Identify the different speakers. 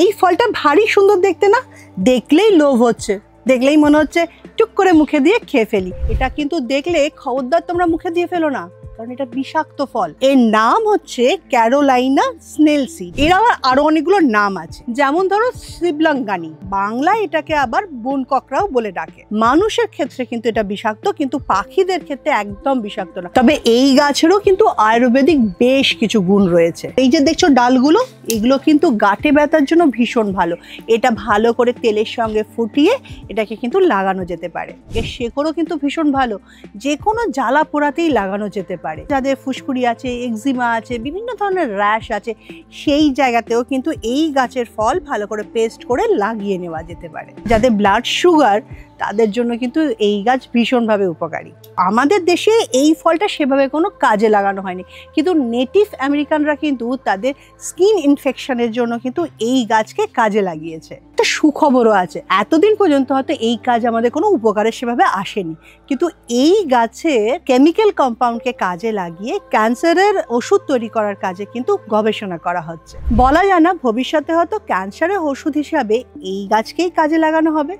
Speaker 1: এই ফলটা ভারী সুন্দর দেখতে না? দেখলেই লোভ হচ্ছে, দেখলেই মনে হচ্ছে টুক করে মুখে দিয়ে খেয়ে ফেলি। এটা কিন্তু দেখলে খবরদার তোমরা মুখে দিয়ে ফেলো না, কারণ এটা বিষাক্ত ফল। এর নাম হচ্ছে ক্যারোলাইনা স্নেল সিড। এর আরো অনেকগুলো নাম আছে, যেমন ধরো শিবলঙ্গানি, বাংলায় এটাকে আবার বন ককড়াও বলে ডাকে। মানুষের ক্ষেত্রে কিন্তু এটা বিষাক্ত, কিন্তু পাখিদের ক্ষেত্রে একদম বিষাক্ত না। তবে এই গাছেরও কিন্তু আয়ুর্বেদিক বেশ কিছু গুণ রয়েছে। এই যে দেখছো ডালগুলো, এগুলো কিন্তু গাঁটে ব্যথার জন্য ভীষণ ভালো। এটা ভালো করে তেলের সঙ্গে ফুটিয়ে এটাকে কিন্তু লাগানো যেতে পারে। এর শেকড়ও কিন্তু ভীষণ ভালো, যে কোনো জ্বালা পোড়াতেই লাগানো যেতে পারে। যাদের ফুসকুড়ি আছে, এক্সিমা আছে, বিভিন্ন ধরনের র্যাশ আছে, সেই জায়গাতেও কিন্তু এই গাছের ফল ভালো করে পেস্ট করে লাগিয়ে নেওয়া যেতে পারে। যাদের ব্লাড সুগার, তাদের জন্য কিন্তু এই গাছ ভীষণভাবে উপকারী। আমাদের দেশে এই ফলটা সেভাবে কোনো কাজে লাগানো হয়নি, কিন্তু নেটিভ আমেরিকানরা কিন্তু তাদের স্কিন ইনফেকশনের জন্য কিন্তু এই গাছকে কাজে লাগিয়েছে। একটা সুখবরও আছে, এতদিন পর্যন্ত হয়তো এই কাজ আমাদের কোনো উপকারের সেভাবে আসেনি, কিন্তু এই গাছে কেমিক্যাল কম্পাউন্ডকে কাজে লাগিয়ে ক্যান্সারের ওষুধ তৈরি করার কাজে কিন্তু গবেষণা করা হচ্ছে। বলা যায় না ভবিষ্যতে হয়তো ক্যান্সারের ওষুধ হিসাবে এই গাছকেই কাজে লাগানো হবে।